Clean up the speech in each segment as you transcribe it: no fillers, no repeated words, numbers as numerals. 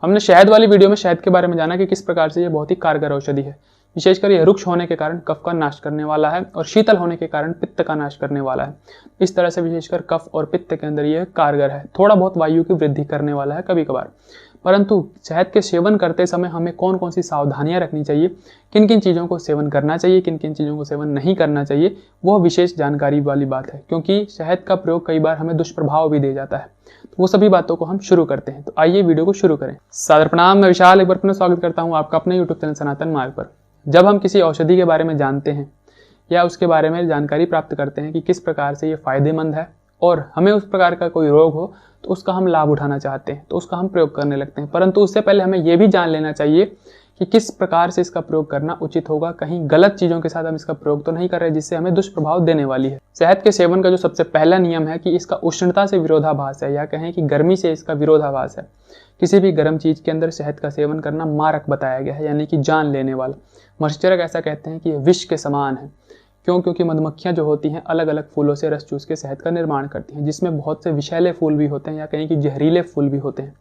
हमने शहद वाली वीडियो में शहद के बारे में जाना कि किस प्रकार से ये बहुत ही कारगर औषधि है। विशेषकर यह रुक्ष होने के कारण कफ का नाश करने वाला है और शीतल होने के कारण पित्त का नाश करने वाला है। इस तरह से विशेषकर कफ और पित्त के अंदर यह कारगर है। थोड़ा बहुत वायु की वृद्धि करने वाला है कभी कभार। परंतु शहद के सेवन करते समय हमें कौन कौन सी सावधानियां रखनी चाहिए, किन किन चीज़ों को सेवन करना चाहिए, किन किन चीज़ों को सेवन नहीं करना चाहिए, वह विशेष जानकारी वाली बात है। क्योंकि शहद का प्रयोग कई बार हमें दुष्प्रभाव भी दे जाता है। तो वो सभी बातों को हम शुरू करते हैं। तो आइए वीडियो को शुरू करें। सादर प्रणाम, मैं विशाल एक बार पुनः स्वागत करता हूँ आपका अपने यूट्यूब चैनल सनातन मार्ग पर। जब हम किसी औषधि के बारे में जानते हैं या उसके बारे में जानकारी प्राप्त करते हैं कि किस प्रकार से ये फायदेमंद है और हमें उस प्रकार का कोई रोग हो तो उसका हम लाभ उठाना चाहते हैं, तो उसका हम प्रयोग करने लगते हैं। परंतु उससे पहले हमें यह भी जान लेना चाहिए कि किस प्रकार से इसका प्रयोग करना उचित होगा। कहीं गलत चीज़ों के साथ हम इसका प्रयोग तो नहीं कर रहे जिससे हमें दुष्प्रभाव देने वाली है। शहद के सेवन का जो सबसे पहला नियम है कि इसका उष्णता से विरोधाभास है, या कहें कि गर्मी से इसका विरोधाभास है। किसी भी गर्म चीज़ के अंदर शहद का सेवन करना मारक बताया गया है, यानी कि जान लेने वाला। महर्षिचरक ऐसा कहते हैं कि यह विष के समान है। क्यों? क्योंकि मधुमक्खियां जो होती हैं अलग अलग फूलों से रस चूस के शहद का निर्माण करती हैं, जिसमें बहुत से विषैले फूल भी होते हैं या कहीं कि जहरीले फूल भी होते हैं।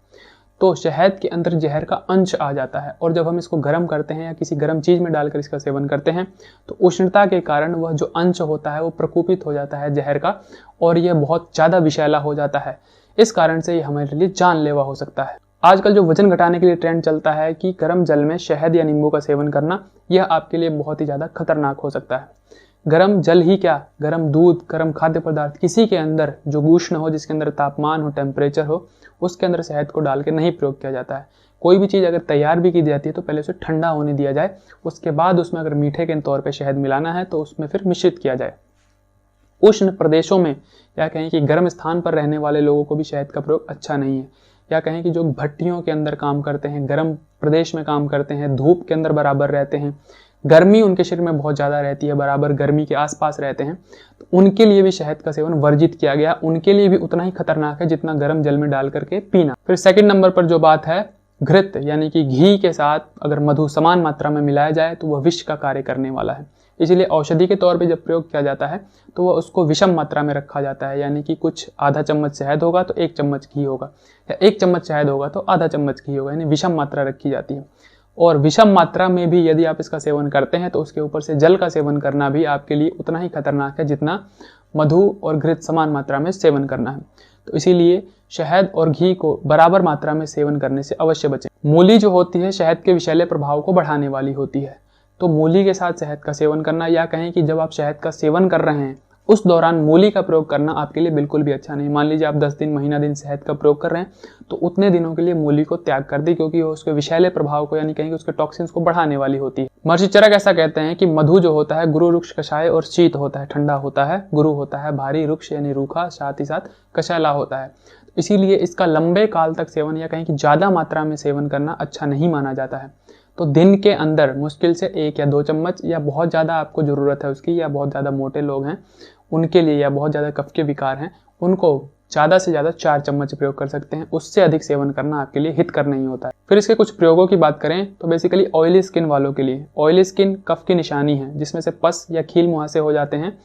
तो शहद के अंदर जहर का अंश आ जाता है और जब हम इसको गर्म करते हैं या किसी गर्म चीज़ में डालकर इसका सेवन करते हैं तो उष्णता के कारण वह जो अंश होता है वो प्रकोपित हो जाता है जहर का, और यह बहुत ज़्यादा विषैला हो जाता है। इस कारण से ये हमारे लिए जानलेवा हो सकता है। आजकल जो वजन घटाने के लिए ट्रेंड चलता है कि गर्म जल में शहद या नींबू का सेवन करना, यह आपके लिए बहुत ही ज़्यादा खतरनाक हो सकता है। गर्म जल ही क्या, गर्म दूध, गर्म खाद्य पदार्थ, किसी के अंदर जो उष्ण हो, जिसके अंदर तापमान हो, टेम्परेचर हो, उसके अंदर शहद को डाल के नहीं प्रयोग किया जाता है। कोई भी चीज़ अगर तैयार भी की जाती है तो पहले उसे ठंडा होने दिया जाए, उसके बाद उसमें अगर मीठे के तौर पे शहद मिलाना है तो उसमें फिर मिश्रित किया जाए। उष्ण प्रदेशों में या कहें कि गर्म स्थान पर रहने वाले लोगों को भी शहद का प्रयोग अच्छा नहीं है। या कहें कि जो भट्टियों के अंदर काम करते हैं, गर्म प्रदेश में काम करते हैं, धूप के अंदर बराबर रहते हैं, गर्मी उनके शरीर में बहुत ज़्यादा रहती है, बराबर गर्मी के आसपास रहते हैं, तो उनके लिए भी शहद का सेवन वर्जित किया गया। उनके लिए भी उतना ही खतरनाक है जितना गर्म जल में डाल करके पीना। फिर सेकंड नंबर पर जो बात है, घृत यानी कि घी के साथ अगर मधु समान मात्रा में मिलाया जाए तो वह विष का कार्य करने वाला है। इसीलिए औषधि के तौर पे जब प्रयोग किया जाता है तो वह उसको विषम मात्रा में रखा जाता है, यानी कि कुछ आधा चम्मच शहद होगा तो 1 चम्मच घी होगा, या 1 चम्मच शहद होगा तो आधा चम्मच घी होगा, यानी विषम मात्रा रखी जाती है। और विषम मात्रा में भी यदि आप इसका सेवन करते हैं तो उसके ऊपर से जल का सेवन करना भी आपके लिए उतना ही खतरनाक है जितना मधु और घृत समान मात्रा में सेवन करना है। तो इसीलिए शहद और घी को बराबर मात्रा में सेवन करने से अवश्य बचें। मूली जो होती है शहद के विषैले प्रभाव को बढ़ाने वाली होती है, तो मूली के साथ शहद का सेवन करना, या कहें कि जब आप शहद का सेवन कर रहे हैं उस दौरान मूली का प्रयोग करना आपके लिए बिल्कुल भी अच्छा नहीं। मान लीजिए आप 10 दिन, महीना दिन शहद का प्रयोग कर रहे हैं तो उतने दिनों के लिए मूली को त्याग कर दी, क्योंकि वो उसके विषैले प्रभाव को यानी कहीं कि उसके टॉक्सिन्स को बढ़ाने वाली होती है। महर्षि चरक ऐसा कहते हैं कि मधु जो होता है गुरु रुक्ष कषाय और शीत होता है, ठंडा होता है। गुरु होता है भारी, रुक्ष यानी रूखा, साथ ही साथ कषैला होता है। इसीलिए इसका लंबे काल तक सेवन या कहीं कि ज़्यादा मात्रा में सेवन करना अच्छा नहीं माना जाता है। तो दिन के अंदर मुश्किल से 1 या 2 चम्मच, या बहुत ज़्यादा आपको ज़रूरत है उसकी, या बहुत ज़्यादा मोटे लोग हैं उनके लिए, या बहुत ज़्यादा कफ के विकार हैं उनको ज़्यादा से ज़्यादा 4 चम्मच प्रयोग कर सकते हैं। उससे अधिक सेवन करना आपके लिए हितकर नहीं होता है। फिर इसके कुछ प्रयोगों की बात करें तो बेसिकली ऑयली स्किन वालों के लिए, ऑयली स्किन कफ की निशानी है जिसमें से पस या खील मुहासे हो जाते हैं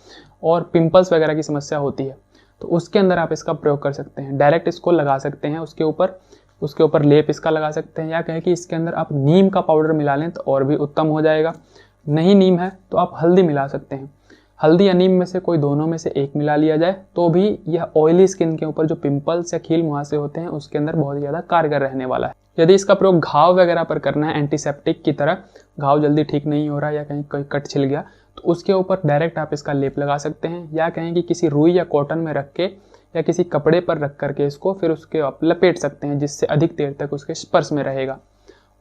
और पिंपल्स वगैरह की समस्या होती है, तो उसके अंदर आप इसका प्रयोग कर सकते हैं। डायरेक्ट इसको लगा सकते हैं, उसके ऊपर लेप इसका लगा सकते हैं, या कहें कि इसके अंदर आप नीम का पाउडर मिला लें तो और भी उत्तम हो जाएगा। नहीं नीम है तो आप हल्दी मिला सकते हैं। हल्दी या नीम में से कोई दोनों में से एक मिला लिया जाए तो भी यह ऑयली स्किन के ऊपर जो पिंपल्स या खील मुहासे होते हैं उसके अंदर बहुत ज़्यादा कारगर रहने वाला है। यदि इसका प्रयोग घाव वगैरह पर करना है, एंटीसेप्टिक की तरह, घाव जल्दी ठीक नहीं हो रहा या कहीं कोई कट छिल गया तो उसके ऊपर डायरेक्ट आप इसका लेप लगा सकते हैं, या कहें कि किसी रुई या कॉटन में रख के या किसी कपड़े पर रख करके इसको फिर उसके आप लपेट सकते हैं, जिससे अधिक देर तक उसके स्पर्श में रहेगा।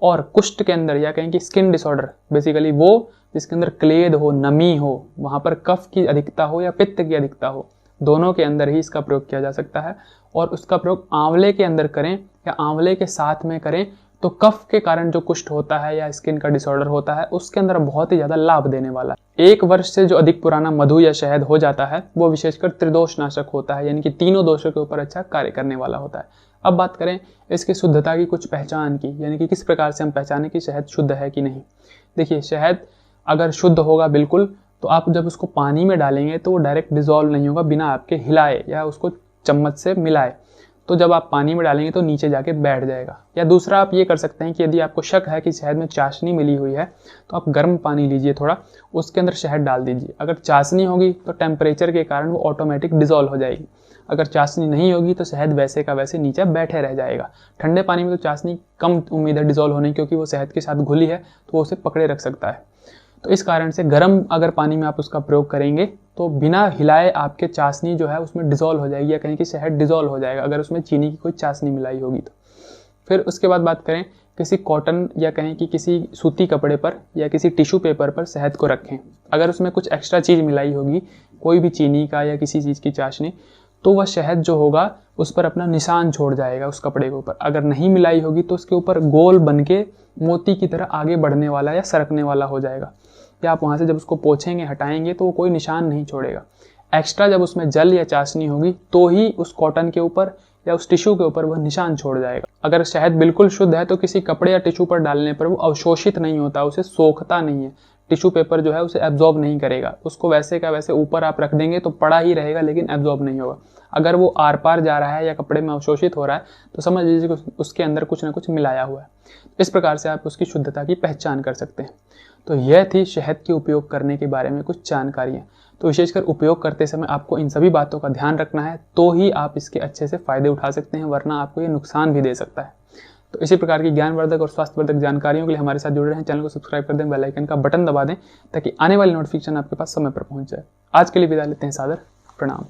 और कुष्ठ के अंदर या कहें कि स्किन डिसऑर्डर, बेसिकली वो जिसके अंदर क्लेद हो, नमी हो, वहाँ पर कफ की अधिकता हो या पित्त की अधिकता हो, दोनों के अंदर ही इसका प्रयोग किया जा सकता है। और उसका प्रयोग आंवले के अंदर करें या आंवले के साथ में करें तो कफ के कारण जो कुष्ठ होता है या स्किन का डिसऑर्डर होता है उसके अंदर बहुत ही ज़्यादा लाभ देने वाला है। 1 वर्ष से जो अधिक पुराना मधु या शहद हो जाता है वो विशेषकर त्रिदोष नाशक होता है, यानी कि तीनों दोषों के ऊपर अच्छा कार्य करने वाला होता है। अब बात करें इसकी शुद्धता की कुछ पहचान की, यानी कि किस प्रकार से हम पहचानें कि शहद शुद्ध है कि नहीं। देखिए, शहद अगर शुद्ध होगा बिल्कुल तो आप जब उसको पानी में डालेंगे तो वो डायरेक्ट डिजॉल्व नहीं होगा बिना आपके हिलाए या उसको चम्मच से मिलाए। तो जब आप पानी में डालेंगे तो नीचे जाके बैठ जाएगा। या दूसरा आप ये कर सकते हैं कि यदि आपको शक है कि शहद में चाशनी मिली हुई है तो आप गर्म पानी लीजिए थोड़ा, उसके अंदर शहद डाल दीजिए। अगर चाशनी होगी तो टेम्परेचर के कारण वो ऑटोमेटिक डिज़ोल्व हो जाएगी। अगर चाशनी नहीं होगी तो शहद वैसे का वैसे नीचे बैठे रह जाएगा। ठंडे पानी में तो चाशनी कम उम्मीद है डिज़ोल्व होने की, क्योंकि वो शहद के साथ घुली है तो वो उसे पकड़े रख सकता है। तो इस कारण से गर्म अगर पानी में आप उसका प्रयोग करेंगे तो बिना हिलाए आपके चाशनी जो है उसमें डिज़ोल्व हो जाएगी, या कहीं की शहद डिज़ोल्व हो जाएगा अगर उसमें चीनी की कोई चाशनी मिलाई होगी तो। फिर उसके बाद बात करें, किसी कॉटन या कहें कि किसी सूती कपड़े पर या किसी टिश्यू पेपर पर शहद को रखें। अगर उसमें कुछ एक्स्ट्रा चीज़ मिलाई होगी, कोई भी चीनी का या किसी चीज़ की चाशनी, तो वह शहद जो होगा उस पर अपना निशान छोड़ जाएगा उस कपड़े के ऊपर। अगर नहीं मिलाई होगी तो उसके ऊपर गोल बन के मोती की तरह आगे बढ़ने वाला या सरकने वाला हो जाएगा, या आप वहाँ से जब उसको पोंछेंगे हटाएंगे तो वो कोई निशान नहीं छोड़ेगा। एक्स्ट्रा जब उसमें जल या चाशनी होगी तो ही उस कॉटन के ऊपर या उस टिश्यू के ऊपर वह निशान छोड़ जाएगा। अगर शहद बिल्कुल शुद्ध है तो किसी कपड़े या टिश्यू पर डालने पर वो अवशोषित नहीं होता, उसे सोखता नहीं है। टिश्यू पेपर जो है उसे एब्जॉर्ब नहीं करेगा, उसको वैसे का वैसे ऊपर आप रख देंगे तो पड़ा ही रहेगा लेकिन एब्जॉर्ब नहीं होगा। अगर वो आर पार जा रहा है या कपड़े में अवशोषित हो रहा है तो समझ लीजिए कि उसके अंदर कुछ ना कुछ मिलाया हुआ है। इस प्रकार से आप उसकी शुद्धता की पहचान कर सकते हैं। तो यह थी शहद के उपयोग करने के बारे में कुछ जानकारियाँ। तो विशेषकर उपयोग करते समय आपको इन सभी बातों का ध्यान रखना है, तो ही आप इसके अच्छे से फ़ायदे उठा सकते हैं, वरना आपको ये नुकसान भी दे सकता है। तो इसी प्रकार की ज्ञानवर्धक और स्वास्थ्यवर्धक जानकारियों के लिए हमारे साथ जुड़े रहें। चैनल को सब्सक्राइब कर दें, बेल आइकन का बटन दबा दें ताकि आने वाली नोटिफिकेशन आपके पास समय पर पहुंच जाए। आज के लिए विदा लेते हैं, सादर प्रणाम।